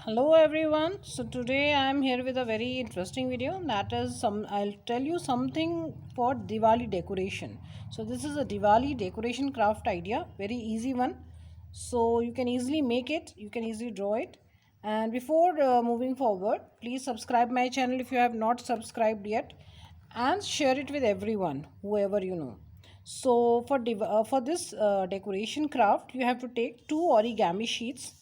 Hello everyone. So today I am here with a very interesting video. That is I'll tell you something for Diwali decoration. So this is a Diwali decoration craft idea, very easy one. So you can easily make it, you can easily draw it. And before moving forward, please subscribe my channel if you have not subscribed yet, and share it with everyone, whoever you know. So for this decoration craft, you have to take two origami sheets,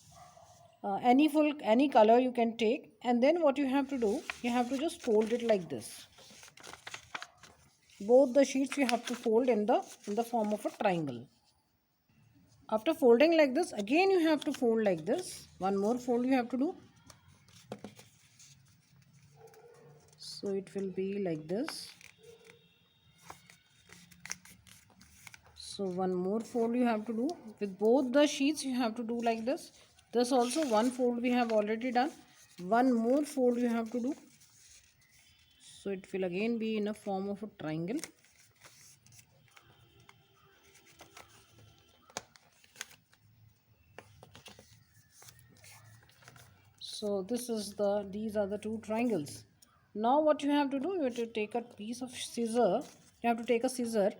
any color you can take, and then what you have to do, you have to just fold it like this. Both the sheets you have to fold in the form of a triangle. After folding like this, again you have to fold like this. One more fold you have to do, so it will be like this. So one more fold you have to do with both the sheets. You have to do like this also one fold we have already done. One more fold you have to do, so it will again be in a form of a triangle. So these are the two triangles. Now what you have to do, you have to take a piece of scissor. You have to take a scissor,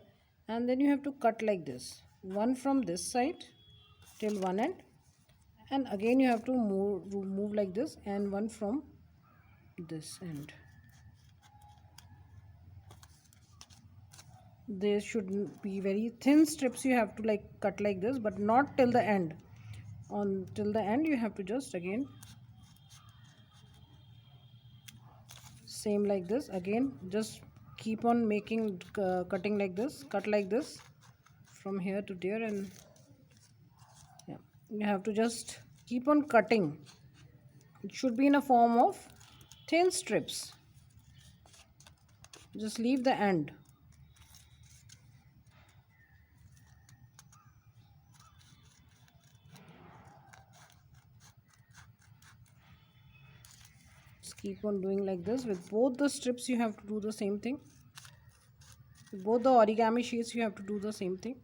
and then you have to cut like this, one from this side till one end, and again you have to move like this, and one from this end. There should be very thin strips you have to like cut like this, but not till the end. Till the end you have to just again same like this. Again just keep on making cutting like this, cut like this from here to there, and yeah, you have to just keep on cutting. It should be in a form of thin strips. Just leave the end. Just keep on doing like this. With both the strips you have to do the same thing. With both the origami sheets you have to do the same thing.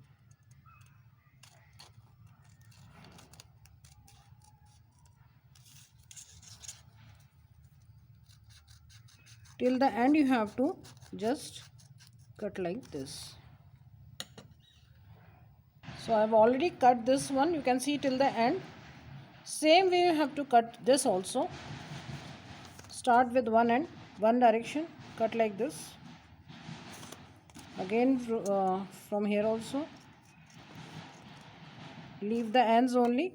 Till the end you have to just cut like this. So I have already cut this one, you can see till the end. Same way you have to cut this also. Start with one end, one direction, cut like this. Again from here also, leave the ends only.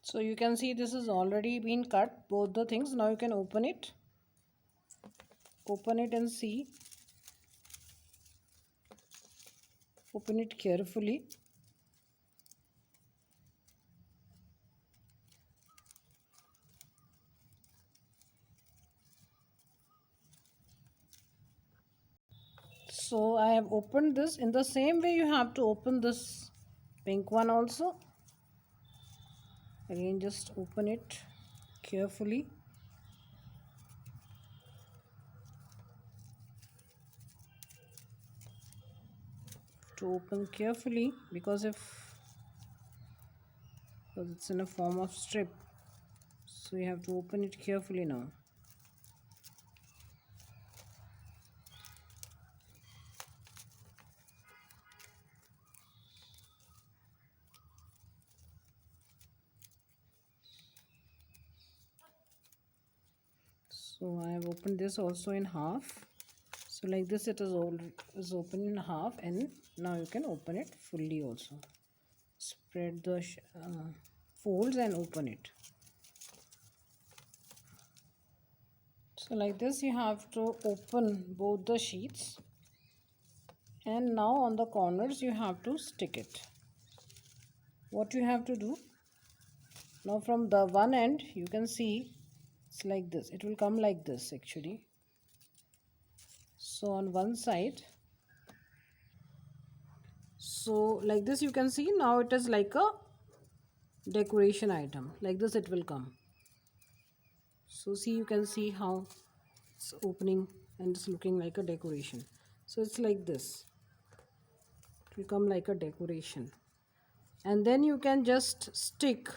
So you can see this is already been cut, both the things. Now you can open it and see. Open it carefully. So I have opened this. In the same way you have to open this pink one also. Again just open it carefully. To open carefully, because it's in a form of strip, so you have to open it carefully now. So I have opened this also in half. So like this it is open in half, and now you can open it fully also. Spread the folds and open it. So like this you have to open both the sheets, and now on the corners you have to stick it. What you have to do now, from the one end you can see it's like this, it will come like this actually. So on one side, so like this you can see now it is like a decoration item, like this it will come. So see, you can see how it's opening and it's looking like a decoration. So it's like this, it will come like a decoration, and then you can just stick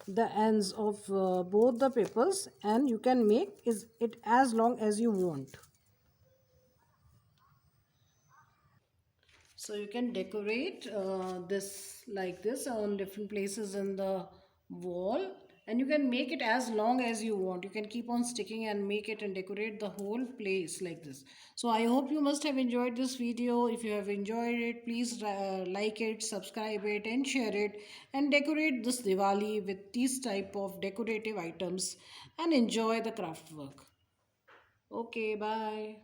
the ends of both the papers, and you can make is it as long as you want. So you can decorate this like this on different places in the wall, and you can make it as long as you want. You can keep on sticking and make it and decorate the whole place like this. So I hope you must have enjoyed this video. If you have enjoyed it, please like it, subscribe it and share it, and decorate this Diwali with these type of decorative items and enjoy the craft work. Okay, bye.